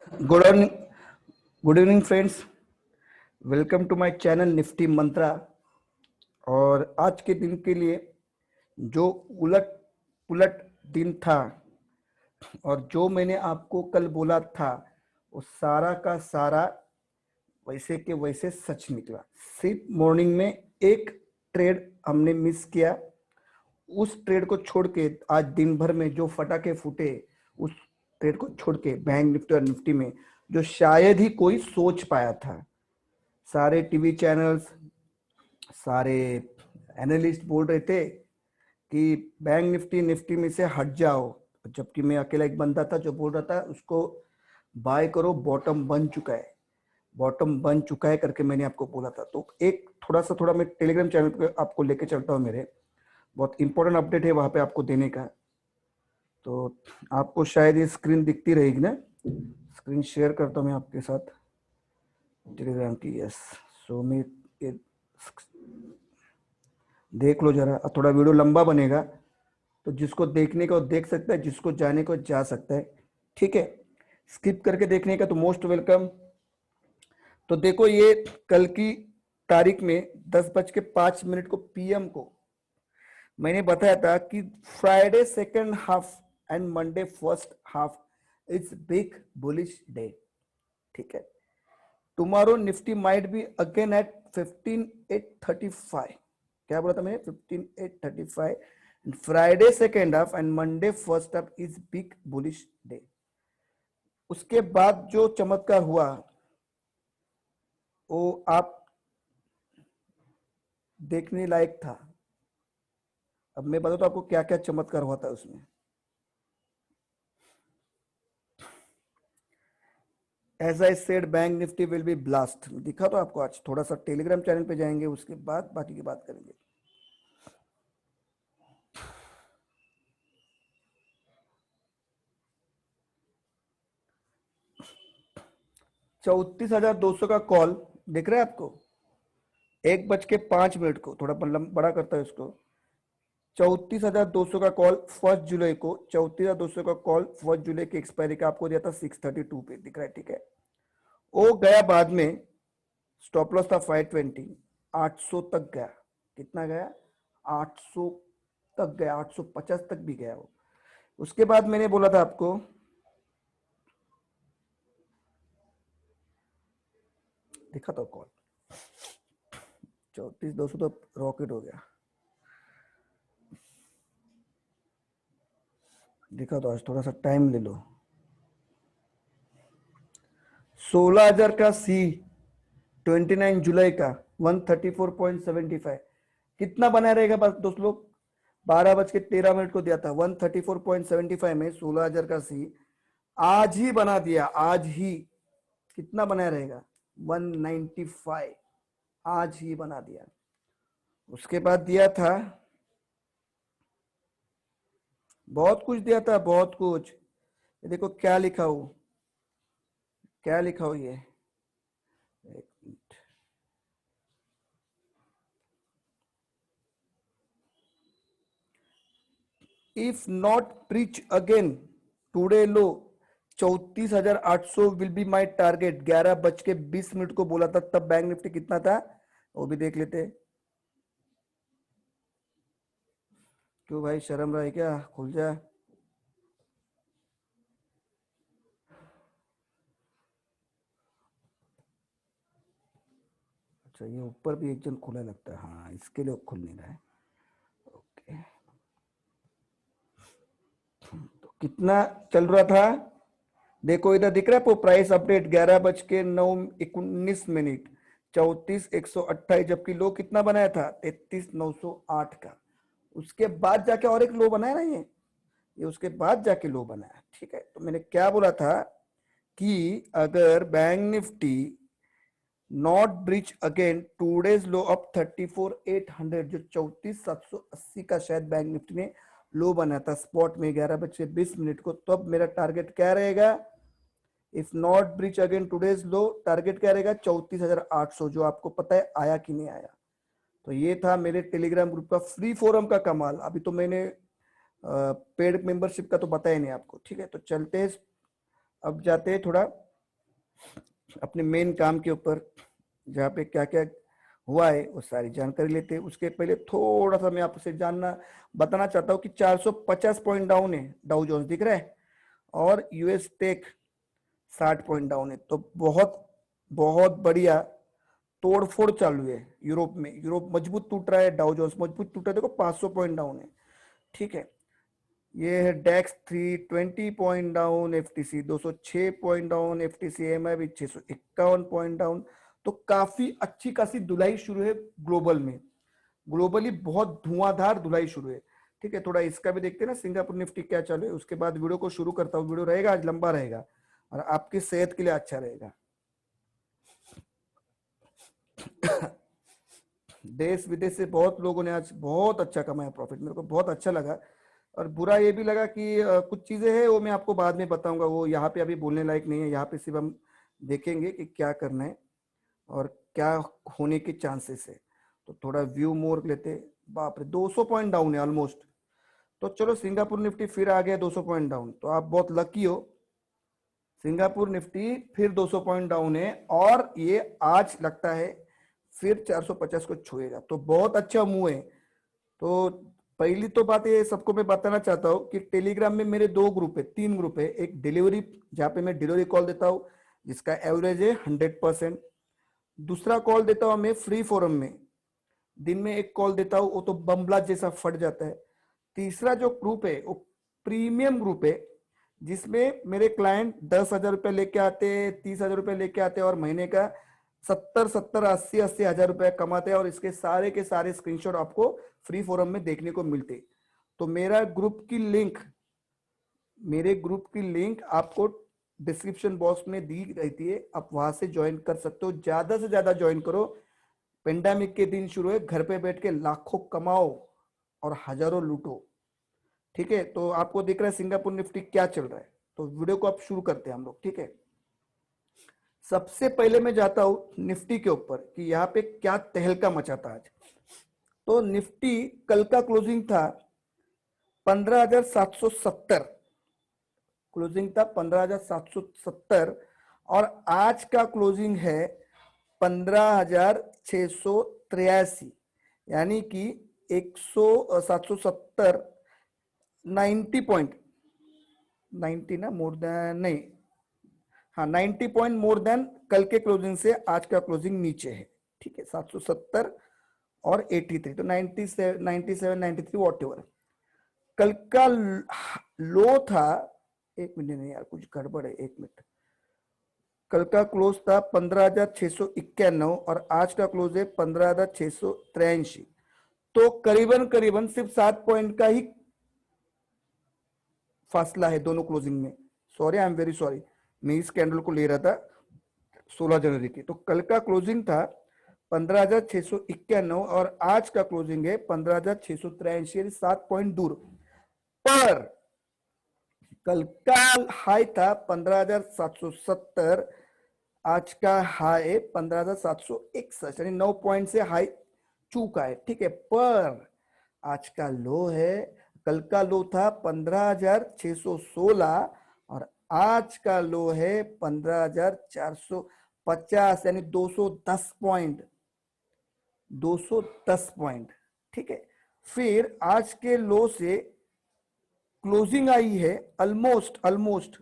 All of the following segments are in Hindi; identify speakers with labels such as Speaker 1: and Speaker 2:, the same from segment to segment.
Speaker 1: Good evening, good evening friends. Welcome to my channel Nifty Mantra. और आज के दिन के लिए जो उलट पुलट दिन था और जो मैंने आपको कल बोला था वो सारा का सारा वैसे के वैसे सच निकला। सिर्फ मॉर्निंग में एक ट्रेड हमने मिस किया। उस ट्रेड को छोड़ के आज दिन भर में जो फटाके फूटे, उस ट्रेड को छोड़ के बैंक निफ्टी और निफ्टी में जो शायद ही कोई सोच पाया था। सारे टीवी चैनल्स, सारे एनालिस्ट बोल रहे थे कि बैंक निफ्टी निफ्टी में से हट जाओ, जबकि मैं अकेला एक बंदा था जो बोल रहा था उसको बाय करो, बॉटम बन चुका है, बॉटम बन चुका है करके मैंने आपको बोला था। तो एक थोड़ा मैं टेलीग्राम चैनल पे आपको लेके चलता हूँ। मेरे बहुत इंपॉर्टेंट अपडेट है वहां पे आपको देने का। तो आपको शायद ये स्क्रीन दिखती रहेगी ना, स्क्रीन शेयर करता हूँ मैं आपके साथ टेलीग्राम की। यस, सो मैं ये देख लो जरा। थोड़ा वीडियो लंबा बनेगा तो जिसको देखने को देख सकता है, जिसको जाने को जा सकता है। ठीक है, स्किप करके देखने का तो मोस्ट वेलकम। तो देखो, ये कल की तारीख में 10:05 को पीएम को मैंने बताया था कि Friday second half and Monday first half is big bullish day. ठीक है, tomorrow Nifty might be again at 15,835। क्या बोला था मैंने? 15,835। Friday second half and Monday first half is big bullish day. उसके बाद जो चमत्कार हुआ वो आप देखने लायक था। अब मैं बताता हूं आपको क्या क्या चमत्कार हुआ था उसमें। As I said, bank Nifty will be blast. दिखा तो आपको। आज थोड़ा सा टेलीग्राम चैनल पे जाएंगे, उसके बाद बाकी की बात करेंगे। $34,200 का कॉल दिख रहा है आपको? 1:05 को, थोड़ा बड़ा करता है इसको। 34,200 का कॉल 1 जुलाई को, 34,200 का कॉल 1 जुलाई की एक्सपायरी का आपको दिया था 632 पे, दिख रहा है? ठीक है, वो गया बाद में। स्टॉप लॉस था 520, 800 तक गया। कितना गया? 800 तक गया, 850 तक भी गया वो। उसके बाद मैंने बोला था आपको, दिखा था कॉल 34,200 तो रॉकेट हो गया। दिखा तो, आज थोड़ा सा टाइम ले लो। 16,000 का सी 29 जुलाई का 134.75 कितना बना रहेगा? बस दोस्त लोग, 12:13 को दिया था 134.75 में 16,000 का सी आज ही बना दिया। आज ही कितना बनाया रहेगा? 195। आज ही बना दिया। उसके बाद दिया था, बहुत कुछ दिया था, बहुत कुछ। ये देखो क्या लिखा हो, क्या लिखा हो ये। एक minute, if not breach again today low 34,800 will be my target. 11:20 को बोला था, तब बैंक निफ्टी कितना था वो भी देख लेते। क्यों भाई, शर्म रहा है क्या? खुल जा। अच्छा, ये ऊपर भी एक जन खुला लगता है। हाँ, इसके लिए खुल नहीं रहा है। ओके, तो कितना चल रहा था देखो, इधर दिख रहा है प्राइस अपडेट 11:09:19, 34,128, जबकि लो कितना बनाया था? 33,908 का। उसके बाद जाके और एक लो बनाया ना ये उसके बाद जाके लो बनाया। ठीक है, तो मैंने क्या बोला था कि अगर bank Nifty not bridge again today's low of 34,800, जो 34,780 का शायद बैंक निफ्टी ने लो बना था स्पॉट में 11:20 को, तब मेरा टारगेट क्या रहेगा? If not bridge again today's low, target क्या रहेगा? 34,800, जो आपको पता है आया कि नहीं आया। तो ये था मेरे टेलीग्राम ग्रुप का फ्री फोरम का कमाल। अभी तो मैंने पेड मेंबरशिप का तो बताया नहीं आपको। ठीक है, तो चलते हैं, अब जाते हैं थोड़ा अपने मेन काम के ऊपर, जहाँ पे क्या क्या हुआ है वो सारी जानकारी लेते हैं। उसके पहले थोड़ा सा मैं आपसे जानना बताना चाहता हूँ कि 450 पॉइंट डाउन है डाउ जोन्स, दिख रहा है, और यूएस टेक 60 पॉइंट डाउन है। तो बहुत बहुत बढ़िया तोड़फोड़ चालू है यूरोप में। यूरोप मजबूत टूट रहा है, डाउ जोन्स मजबूत टूट रहा है। देखो 500 पॉइंट डाउन है, ठीक है। ये है डेक्स 320 point down, FTC 206 point down, FTC MI भी 651 पॉइंट डाउन। तो काफी अच्छी खासी धुलाई शुरू है ग्लोबल में। ग्लोबली बहुत धुआंधार धुलाई शुरू है, ठीक है। थोड़ा इसका भी देखते हैं ना, सिंगापुर निफ्टी क्या चालू है। उसके बाद वीडियो को शुरू करता हूँ। वीडियो रहेगा आज, लंबा रहेगा और आपकी सेहत के लिए अच्छा रहेगा। देश विदेश से बहुत लोगों ने आज बहुत अच्छा कमाया प्रॉफिट, मेरे को बहुत अच्छा लगा। और बुरा ये भी लगा कि कुछ चीजें हैं वो मैं आपको बाद में बताऊंगा, वो यहाँ पे अभी बोलने लायक नहीं है। यहाँ पे सिर्फ हम देखेंगे कि क्या करना है और क्या होने के चांसेस है। तो थोड़ा व्यू मोर लेते। बाप रे, 200 पॉइंट डाउन है ऑलमोस्ट। तो चलो सिंगापुर निफ्टी फिर आ गया 200 पॉइंट डाउन, तो आप बहुत लकी हो। सिंगापुर निफ्टी फिर 200 पॉइंट डाउन है और ये आज लगता है फिर 450 को छुएगा। तो बहुत अच्छा मूव है। तो पहली तो बात ये सबको मैं बताना चाहता हूँ कि टेलीग्राम में मेरे 2 ग्रुप है, 3 ग्रुप है। एक डिलीवरी, जहाँ पे मैं डिलीवरी कॉल देता हूँ जिसका एवरेज है 100%। दूसरा कॉल देता हूँ मैं फ्री फोरम में, दिन में एक कॉल देता हूँ, वो तो बमला जैसा फट जाता है। तीसरा जो ग्रुप है वो प्रीमियम ग्रुप है, जिसमें मेरे क्लाइंट 10,000 रुपये लेके आते हैं, 30,000 रुपये लेके आते हैं और महीने का 70-70, 80-80 हजार रुपये कमाते हैं। और इसके सारे के सारे स्क्रीनशॉट आपको फ्री फोरम में देखने को मिलते। तो मेरे ग्रुप की लिंक आपको डिस्क्रिप्शन बॉक्स में दी रहती है, आप वहां से ज्वाइन कर सकते हो। ज्यादा से ज्यादा ज्वाइन करो। पेंडेमिक के दिन शुरू है, घर पे बैठ के लाखों कमाओ और हजारों लूटो, ठीक है। तो आपको दिख रहा है सिंगापुर निफ्टी क्या चल रहा है। तो वीडियो को आप शुरू करते हैं हम लोग, ठीक है। सबसे पहले मैं जाता हूं निफ्टी के ऊपर कि यहाँ पे क्या तहलका मचा था आज। तो निफ्टी कल का क्लोजिंग था 15,770, क्लोजिंग था 15,770 और आज का क्लोजिंग है 15,683, यानी कि 770, 90 पॉइंट, 90 ना, मोर देन नहीं, हाँ 90 पॉइंट मोर देन कल के क्लोजिंग से आज का क्लोजिंग नीचे है, ठीक है। 770 और 83, तो 97, 97, 93 वॉट एवर। कल का लो था, एक मिनट नहीं यार, कुछ गड़बड़ है, एक मिनट। कल का क्लोज था 15,691 और आज का क्लोज है 15,683। तो करीबन करीबन सिर्फ 7 पॉइंट का ही फासला है दोनों क्लोजिंग में। Sorry, I am very sorry, मैं इस कैंडल को ले रहा था 16 जनवरी की। तो कल का क्लोजिंग था 15,691 और आज का क्लोजिंग है 15,683, 7 पॉइंट दूर। पर कल का हाई था 15,770, आज का हाई 15,761, यानी 9 पॉइंट से हाई चूका है, ठीक है। पर आज का लो है, कल का लो था 15,616 और आज का लो है 15,450, यानी 210 पॉइंट, 210 पॉइंट, ठीक है। फिर आज के लो से क्लोजिंग आई है ऑलमोस्ट ऑलमोस्ट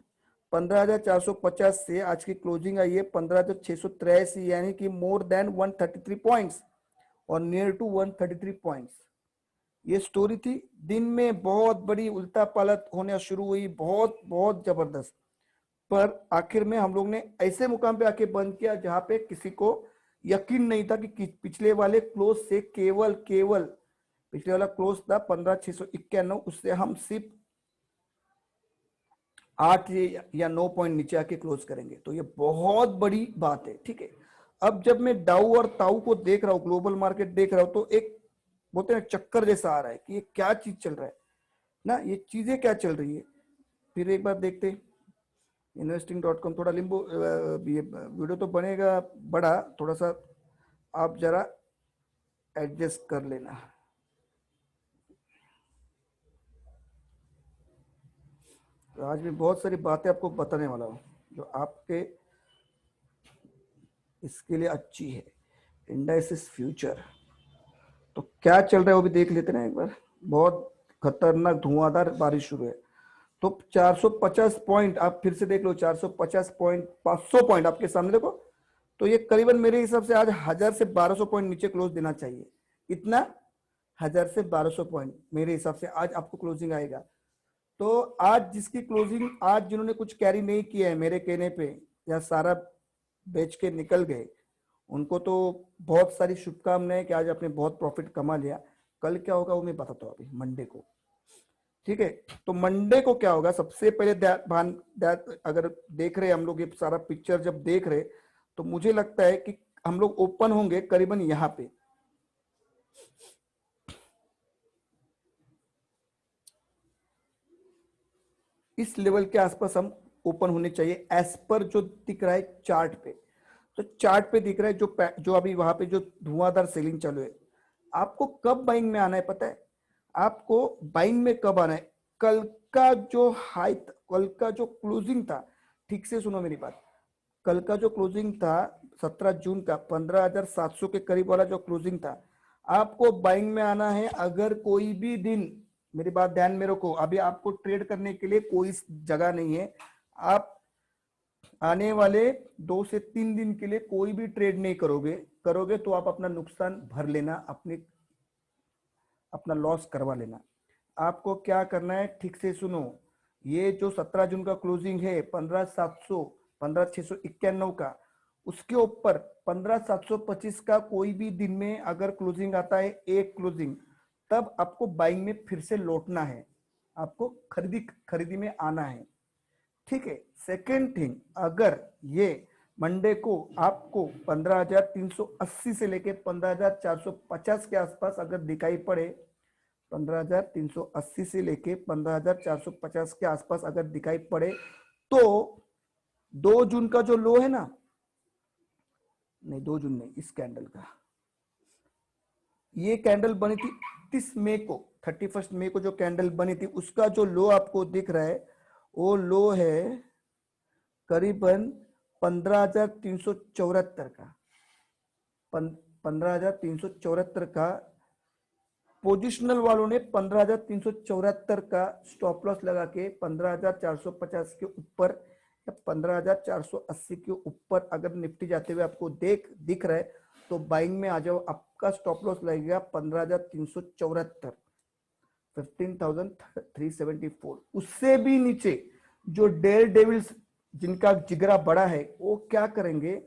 Speaker 1: 15,450 से आज की क्लोजिंग आई है 15,683, यानी कि मोर देन 133 पॉइंट्स और नियर टू 133 पॉइंट्स। ये स्टोरी थी। दिन में बहुत बड़ी उल्टा पलट होने शुरू हुई, बहुत बहुत जबरदस्त। पर आखिर में हम लोग ने ऐसे मुकाम पे आके बंद किया जहां पे किसी को यकीन नहीं था कि पिछले वाले क्लोज से केवल केवल पिछले वाला क्लोज था 15,691, उससे हम सिर्फ 8 या 9 पॉइंट नीचे आके क्लोज करेंगे। तो ये बहुत बड़ी बात है, ठीक है। अब जब मैं डाउ और ताऊ को देख रहा हूँ, ग्लोबल मार्केट देख रहा हूँ, तो एक बोलते हैं चक्कर जैसा आ रहा है कि ये क्या चीज चल रहा है ना, ये चीजें क्या चल रही है। फिर एक बार देखते हैं investing.com। थोड़ा लिंबो ये वीडियो तो बनेगा बड़ा, थोड़ा सा आप जरा एडजस्ट कर लेना। तो आज मैं बहुत सारी बातें आपको बताने वाला हूँ जो आपके इसके लिए अच्छी है। इंडाइसिस फ्यूचर तो क्या चल रहा है वो भी देख लेते ना एक बार। बहुत खतरनाक धुआंधार बारिश शुरू है। तो 450 पॉइंट आप फिर से देख लो, 450 पॉइंट, 500 पॉइंट आपके सामने देखो। तो ये करीबन मेरे हिसाब से आज 1000 से 1200 पॉइंट नीचे क्लोज देना चाहिए। इतना 1000 से 1200 पॉइंट मेरे हिसाब से आज आपको क्लोजिंग आएगा। तो आज जिसकी क्लोजिंग, आज जिन्होंने कुछ कैरी नहीं किया है मेरे कहने पे, या सारा बेच के निकल गए, उनको तो बहुत सारी शुभकामनाएं कि आज आपने बहुत प्रॉफिट कमा लिया। कल क्या होगा वो मैं बताता हूँ अभी, मंडे को। ठीक है, तो मंडे को क्या होगा, सबसे पहले अगर देख रहे हम लोग ये सारा पिक्चर जब देख रहे, तो मुझे लगता है कि हम लोग ओपन होंगे करीबन यहाँ पे, इस लेवल के आसपास हम ओपन होने चाहिए एज पर जो दिख रहा है चार्ट पे। तो चार्ट पे दिख रहा है जो अभी वहां पे जो धुआंधार सेलिंग चालू है। आपको कब बाइंग में आना है पता है? आपको बाइंग में कब आना है? कल का जो हाई, कल का जो क्लोजिंग था, ठीक से सुनो मेरी बात। कल का जो क्लोजिंग था 17 जून का 15,700 के करीब वाला जो क्लोजिंग था, आपको बाइंग में आना है। अगर कोई भी दिन, मेरी बात ध्यान में रखो, अभी आपको ट्रेड करने के लिए कोई जगह नहीं है। आप आने वाले 2 से 3 दिन के लिए कोई भी ट्रेड नहीं करोगे तो आप अपना नुकसान भर लेना, अपना लॉस करवा लेना। आपको क्या करना है ठीक से सुनो। ये जो 17 जून का क्लोजिंग है 15,700, 15,691 का, उसके ऊपर 15,725 का कोई भी दिन में अगर क्लोजिंग आता है, एक क्लोजिंग, तब आपको बाइंग में फिर से लौटना है, आपको खरीदी में आना है। ठीक है। सेकेंड थिंग, अगर ये मंडे को आपको 15,380 से लेके 15,450 के आसपास अगर दिखाई पड़े, 15,380 से लेके 15,450 के आसपास अगर दिखाई पड़े, तो 2 जून का जो लो है ना, नहीं 2 जून नहीं, इस कैंडल का, ये कैंडल बनी थी 30 मई को, 31 मई को जो कैंडल बनी थी, उसका जो लो आपको दिख रहा है, वो लो है करीबन 15,374 का, 15,374 का। पोजिशनल वालों ने 15,374 का स्टॉप लॉस लगा के 15,450 के ऊपर या 15,480 के ऊपर अगर निफ्टी जाते हुए आपको दिख रहा है, तो बाइंग में आ जाओ। आपका स्टॉप लॉस लगेगा 15,374, 15,374। उससे भी नीचे जो डेयर डेविल्स जिनका जिगरा बड़ा है, वो क्या करेंगे,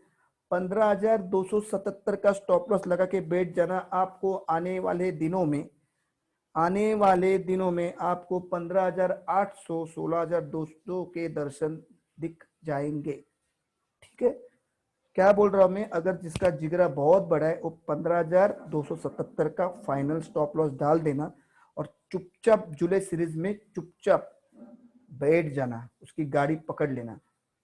Speaker 1: 15,277 का स्टॉप लॉस लगा के बैठ जाना। आपको आने वाले दिनों में आपको 15,800, 16,200 के दर्शन दिख जाएंगे। ठीक है, क्या बोल रहा हूं मैं? अगर जिसका जिगरा बहुत बड़ा है वो 15,277 का फाइनल स्टॉप लॉस डाल देना और चुपचाप जुलाई सीरीज में चुपचाप बैठ जाना, उसकी गाड़ी पकड़ लेना।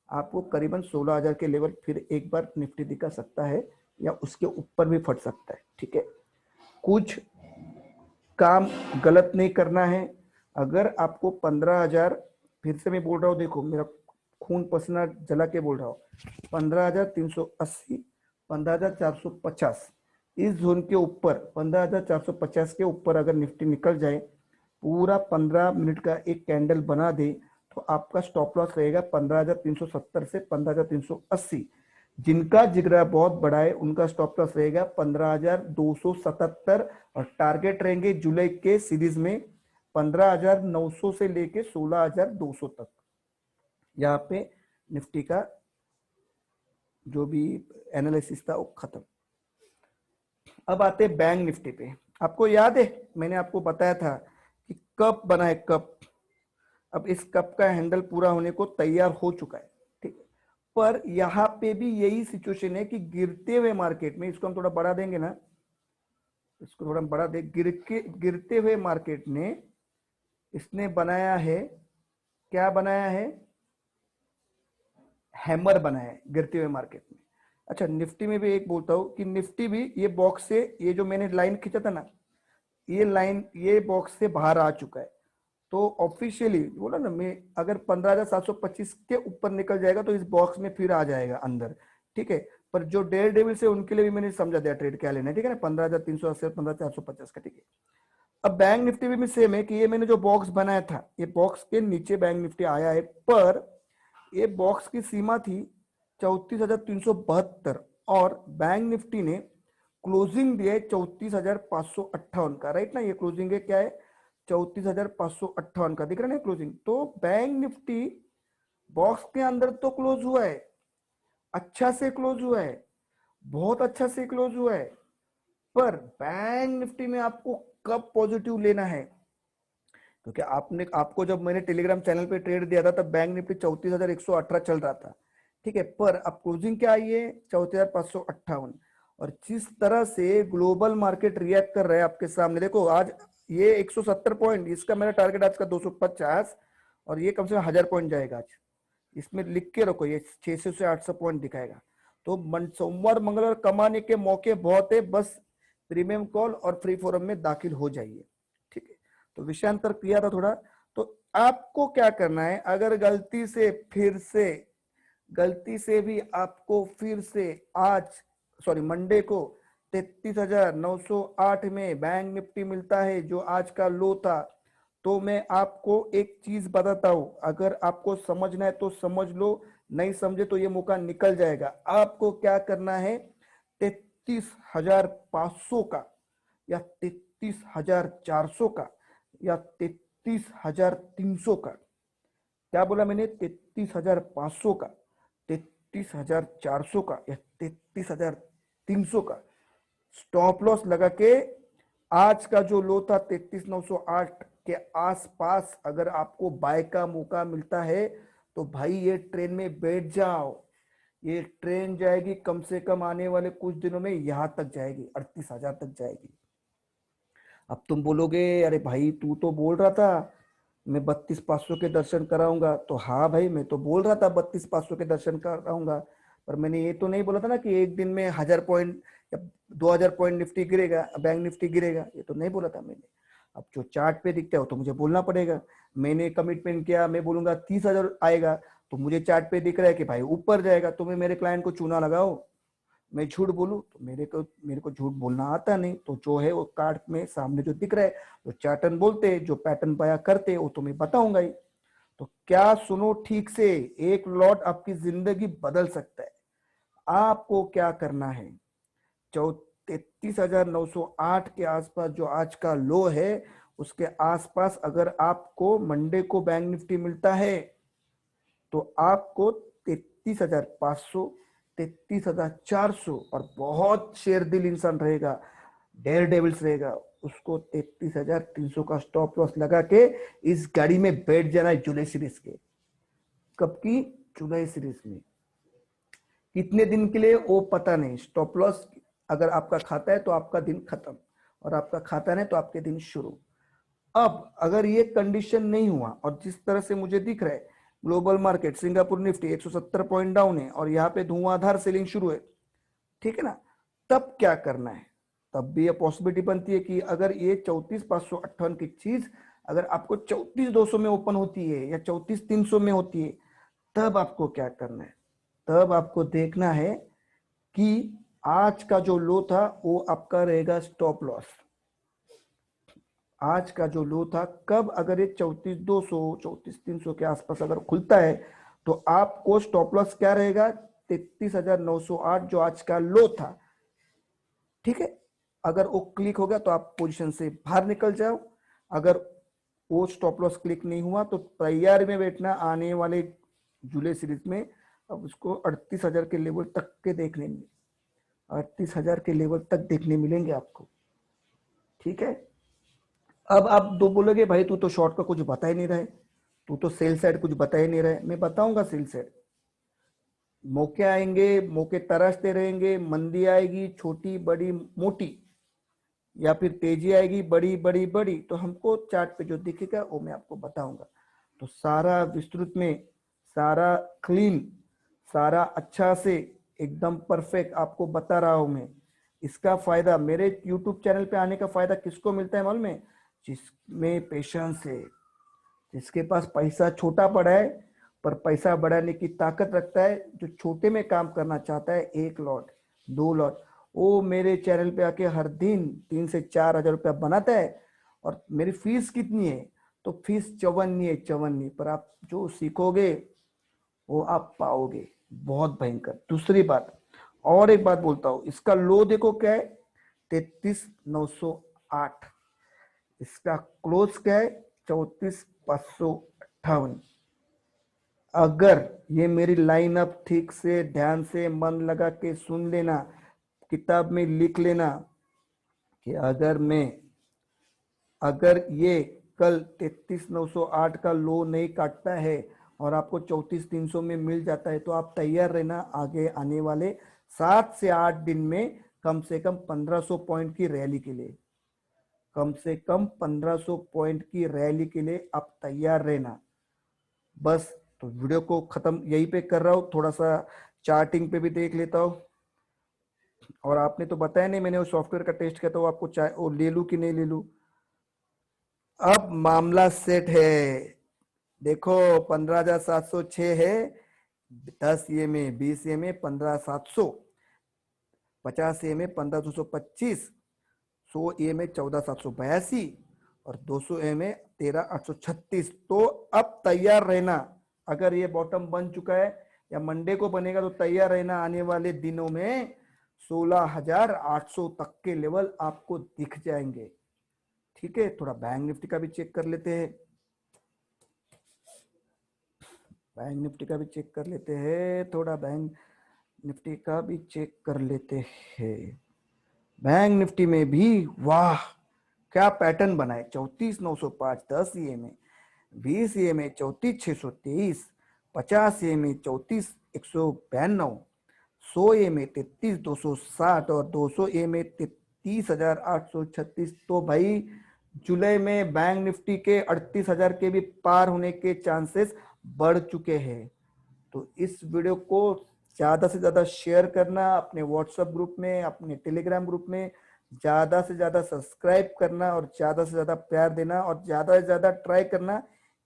Speaker 1: आपको करीबन 16,000 के लेवल फिर एक बार निफ्टी दिखा सकता है, या उसके ऊपर भी फट सकता है। ठीक है, कुछ काम गलत नहीं करना है। अगर आपको 15,000, फिर से मैं बोल रहा हूँ, देखो मेरा खून पसीना जला के बोल रहा हूँ, 15,380, 15,450 इस जोन के ऊपर, 15,450 के ऊपर अगर निफ्टी निकल जाए, पूरा 15 मिनट का एक कैंडल बना दे, तो आपका स्टॉप लॉस रहेगा 15,370 से 15,380। जिनका जिगरा बहुत बड़ा है उनका स्टॉप लॉस रहेगा 15,277, और टारगेट रहेंगे जुलाई के सीरीज में 15,900 से लेके 16,200 तक। यहाँ पे निफ्टी का जो भी एनालिसिस था वो खत्म। अब आते बैंक निफ्टी पे। आपको याद है मैंने आपको बताया था कि कप बना है, कप। अब इस कप का हैंडल पूरा होने को तैयार हो चुका है। ठीक है, पर यहाँ पे भी यही सिचुएशन है कि गिरते हुए मार्केट में, इसको हम थोड़ा बढ़ा देंगे ना, इसको थोड़ा बढ़ा दे, गिरते हुए मार्केट ने इसने बनाया है, क्या बनाया है, हैमर बनाया है गिरते हुए मार्केट में। अच्छा, निफ्टी में भी एक बोलता हूं कि निफ्टी भी ये बॉक्स से, ये जो मैंने लाइन खींचा था ना, ये लाइन ये बॉक्स से बाहर आ चुका है। तो ऑफिशियली बोला ना मैं, अगर 15,725 के ऊपर निकल जाएगा तो इस बॉक्स में फिर आ जाएगा अंदर। ठीक है, पर जो डेयर डेविल्स है उनके लिए भी मैंने समझा दिया ट्रेड क्या लेना है, ठीक है ना, 15,380, 15,450 का, ठीक है। अब बैंक निफ्टी भी सेम है कि ये मैंने जो बॉक्स बनाया था, ये बॉक्स के नीचे बैंक निफ्टी आया है, पर ये बॉक्स की सीमा थी 34,372 और बैंक निफ्टी ने क्लोजिंग दिया है 34,558 का, राइट ना, ये क्लोजिंग है क्या है, 34,558 का, दिख रहा है ना क्लोजिंग। तो बैंक निफ्टी बॉक्स के अंदर तो क्लोज हुआ है, अच्छा से क्लोज हुआ है, बहुत अच्छा से क्लोज हुआ है, पर बैंक निफ्टी में आपको कब पॉजिटिव लेना है, क्योंकि आपको जब मैंने टेलीग्राम चैनल पे ट्रेड दिया था तब बैंक निफ्टी 34,118 चल रहा था, ठीक है, पर अब क्लोजिंग क्या आई है 34,558। और जिस तरह से ग्लोबल मार्केट रिएक्ट कर रहा है आपके सामने, देखो आज ये 170 पॉइंट, इसका मेरा टारगेट आज का 250 और ये कम से कम 1000 पॉइंट जाएगा आज, इसमें लिख के रखो, ये 600 से 800 पॉइंट दिखाएगा। तो सोमवार मंगलवार कमाने के मौके बहुत है, बस प्रीमियम कॉल और फ्री फोरम में दाखिल हो जाइए, ठीक है। तो विषयांतर किया था थोड़ा, तो आपको क्या करना है, अगर गलती से भी आपको फिर से आज मंडे को 33,908 में बैंक निफ्टी मिलता है जो आज का लो था, तो मैं आपको एक चीज बताता हूं, अगर आपको समझना है तो समझ लो, नहीं समझे तो ये मौका निकल जाएगा। आपको क्या करना है, 33,500 का या 33,400 का या 33,300 का, क्या बोला मैंने, 33,500 का, 33,400 का या 33,300 का स्टॉप लॉस लगा के, आज का जो लो था 33,908 के आसपास अगर आपको बाय का मौका मिलता है तो भाई ये ट्रेन में बैठ जाओ, ये ट्रेन जाएगी कम से कम आने वाले कुछ दिनों में यहां तक जाएगी, 38,000 तक जाएगी। अब तुम बोलोगे अरे भाई तू तो बोल रहा था मैं 32,500 के दर्शन कराऊंगा, तो हाँ भाई मैं तो बोल रहा था 32,500 के दर्शन कराऊंगा, पर मैंने ये तो नहीं बोला था ना कि एक दिन में 1000 पॉइंट या 2000 पॉइंट निफ्टी गिरेगा, बैंक निफ्टी गिरेगा, ये तो नहीं बोला था मैंने। अब जो चार्ट पे दिखता है वो तो मुझे बोलना पड़ेगा, मैंने कमिटमेंट किया, मैं बोलूंगा 30,000 आएगा, तो मुझे चार्ट पे दिख रहा है कि भाई ऊपर जाएगा, तो मैं मेरे क्लाइंट को चूना लगाओ, मैं झूठ बोलूं तो मेरे को झूठ बोलना आता नहीं, तो जो है वो कार्ड में सामने जो दिख रहा है, जो चार्टन बोलते हैं, जो पैटर्न पाया करते वो तो मैं बताऊंगा ही। तो क्या सुनो ठीक से, एक लॉट आपकी जिंदगी बदल सकता है। आपको क्या करना है, 33,908 के आसपास जो आज का लो है, उसके आसपास अगर आपको मंडे को बैंक निफ्टी मिलता है तो आपको 33,500, 33,400, और बहुत शेर दिल इंसान रहेगा, डेयर डेविल्स रहेगा, उसको 33,300 का स्टॉप लॉस लगा के इस गाड़ी में बैठ जाना है जुलाई सीरीज के। कब की, जुलाई सीरीज में, कितने दिन के लिए वो पता नहीं, स्टॉप लॉस अगर आपका खाता है तो आपका दिन खत्म, और आपका खाता नहीं तो आपके दिन शुरू। अब अगर ये कंडीशन नहीं हुआ और जिस तरह से मुझे दिख रहा है global market, Singapore Nifty 170 point down है और यहाँ पे धुआंधार सेलिंग शुरू है, ठीक है ना, तब क्या करना है, तब भी ये पॉसिबिलिटी बनती है कि अगर ये 34,558 की चीज अगर आपको 34,200 में ओपन होती है या 34,300 में होती है, तब आपको क्या करना है, तब आपको देखना है कि आज का जो लो था वो आपका रहेगा स्टॉप लॉस। आज का जो लो था कब, अगर ये 34,200 34,300 के आसपास अगर खुलता है तो आपको स्टॉप लॉस क्या रहेगा, 33,908 जो आज का लो था, ठीक है। अगर वो क्लिक हो गया तो आप पोजीशन से बाहर निकल जाओ, अगर वो स्टॉप लॉस क्लिक नहीं हुआ तो तैयारी में बैठना, आने वाले जुलाई सीरीज में अब उसको 38,000 के लेवल तक के देख लेंगे, 38,000 के लेवल तक देखने मिलेंगे आपको, ठीक है। अब आप दो बोलोगे भाई तू तो शॉर्ट का कुछ बता ही नहीं रहा है, तू तो सेल साइड कुछ बता ही नहीं रहा है, मैं बताऊंगा सेल साइड, मौके आएंगे, मौके तराशते रहेंगे, मंदी आएगी छोटी बड़ी मोटी, या फिर तेजी आएगी बड़ी बड़ी बड़ी, तो हमको चार्ट पे जो दिखेगा वो मैं आपको बताऊंगा। तो सारा विस्तृत में, सारा क्लीन, सारा अच्छा से एकदम परफेक्ट आपको बता रहा हूं मैं। इसका फायदा मेरे यूट्यूब चैनल पे आने का फायदा किसको मिलता है मालूम है, जिसमें पेशेंस है, जिसके पास पैसा छोटा पड़ा है पर पैसा बढ़ाने की ताकत रखता है। जो छोटे में काम करना चाहता है, 1 लॉट 2 लॉट, वो मेरे चैनल पे आके हर दिन 3 से 4 हजार रुपया बनाता है। और मेरी फीस कितनी है? तो फीस चवन्नी है, चवन्नी। पर आप जो सीखोगे वो आप पाओगे, बहुत भयंकर। दूसरी बात, और एक बात बोलता हूं, इसका लो देखो क्या है, 33,908। इसका क्लोज क्या है, 34,558। अगर ये मेरी लाइन अप ठीक से ध्यान से मन लगा के सुन लेना, किताब में लिख लेना कि अगर ये कल 33,908 का लो नहीं काटता है और आपको 34,300 में मिल जाता है, तो आप तैयार रहना आगे आने वाले 7 से 8 दिन में कम से कम 1500 पॉइंट की रैली के लिए, कम से कम 1500 पॉइंट की रैली के लिए आप तैयार रहना। बस, तो वीडियो को खत्म यहीं पे कर रहा हूँ। थोड़ा सा चार्टिंग पे भी देख लेता हूँ। और आपने तो बताया नहीं, मैंने वो सॉफ्टवेयर का टेस्ट किया, तो आपको चाहे वो ले लूँ कि नहीं ले लूँ। अब मामला सेट है। देखो, 15,706 है, 10 ये में, 20 ये में 15,700, 50 ए में 15,225, 100 ए में 14,782 और 200 ए में 13,836। तो अब तैयार रहना, अगर ये बॉटम बन चुका है या मंडे को बनेगा तो तैयार रहना, आने वाले दिनों में 16,800 तक के लेवल आपको दिख जाएंगे। ठीक है, थोड़ा बैंक निफ्टी का भी चेक कर लेते हैं। बैंक निफ्टी का भी चेक कर लेते हैं, थोड़ा बैंक निफ्टी का भी चेक कर लेते हैं। बैंक निफ्टी में भी वाह क्या पैटर्न बनाए, 34,905 10 ये में, 20 ये में 34,623, 50 ये में 34,192, 100 ये में 33,260 और 200 ये में 33,836। तो भाई जुलाई में बैंक निफ्टी के 38,000 के भी पार होने के चांसेस बढ़ चुके हैं। तो इस वीडियो को ज्यादा से ज्यादा शेयर करना, अपने व्हाट्सएप ग्रुप में, अपने टेलीग्राम ग्रुप में ज्यादा से ज्यादा सब्सक्राइब करना और ज्यादा से ज्यादा प्यार देना, और ज्यादा से ज्यादा ट्राई करना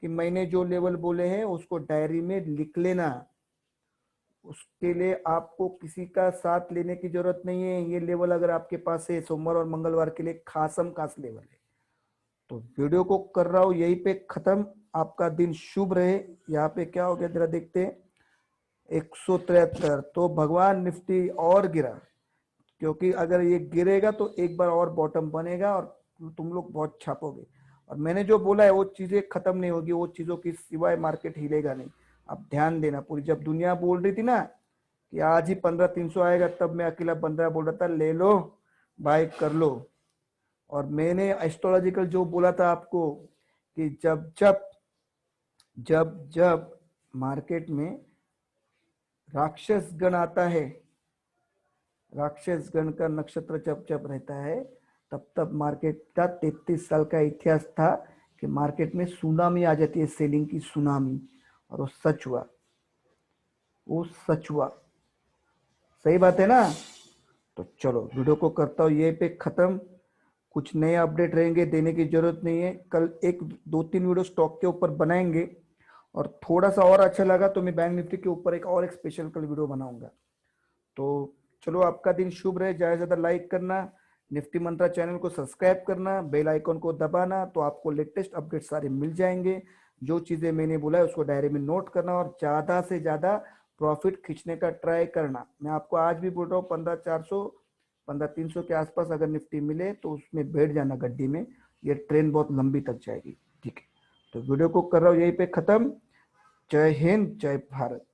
Speaker 1: कि मैंने जो लेवल बोले हैं उसको डायरी में लिख लेना। उसके लिए आपको किसी का साथ लेने की जरूरत नहीं है। ये लेवल अगर आपके पास है, सोमवार और मंगलवार के लिए खासम खास लेवल है। तो वीडियो को कर रहा हूं यहीं पे खत्म। आपका दिन शुभ रहे। यहाँ पे क्या हो गया जरा देखते हैं, 173। तो भगवान निफ्टी और गिरा, क्योंकि अगर ये गिरेगा तो एक बार और बॉटम बनेगा और तुम लोग बहुत छापोगे। और मैंने जो बोला है वो चीजें खत्म नहीं होगी, वो चीजों की सिवाय मार्केट हिलेगा नहीं। आप ध्यान देना, पूरी जब दुनिया बोल रही थी ना कि आज ही 15,300 आएगा, तब मैं अकेला बंदा बोल रहा था ले लो बाय कर लो। और मैंने एस्ट्रोलॉजिकल जो बोला था आपको कि जब जब जब जब मार्केट में राक्षस गण आता है, राक्षस गण का नक्षत्र जब जब रहता है, तब तब मार्केट का 33 साल का इतिहास था कि मार्केट में सुनामी आ जाती है, सेलिंग की सुनामी। और वो सच हुआ, वो सच हुआ। सही बात है ना। तो चलो वीडियो को करता हूँ ये पे खत्म। कुछ नए अपडेट रहेंगे, देने की जरूरत नहीं है। कल एक 2-3 वीडियो स्टॉक के ऊपर बनाएंगे, और थोड़ा सा और अच्छा लगा तो मैं बैंक निफ्टी के ऊपर एक स्पेशल कल वीडियो बनाऊंगा। तो चलो, आपका दिन शुभ रहे। ज्यादा से ज्यादा लाइक करना, निफ्टी मंत्रा चैनल को सब्सक्राइब करना, बेल आइकन को दबाना, तो आपको लेटेस्ट अपडेट सारे मिल जाएंगे। जो चीजें मैंने बोला है उसको डायरी में नोट करना और ज्यादा से ज्यादा प्रॉफिट खींचने का ट्राई करना। मैं आपको आज भी बोल रहा हूँ, 15,400 15,300 के आसपास अगर निफ्टी मिले तो उसमें बैठ जाना गड्डी में, ये ट्रेन बहुत लंबी तक जाएगी। ठीक है, तो वीडियो को कर रहा हूँ यहीं पे खत्म। जय हिंद, जय भारत।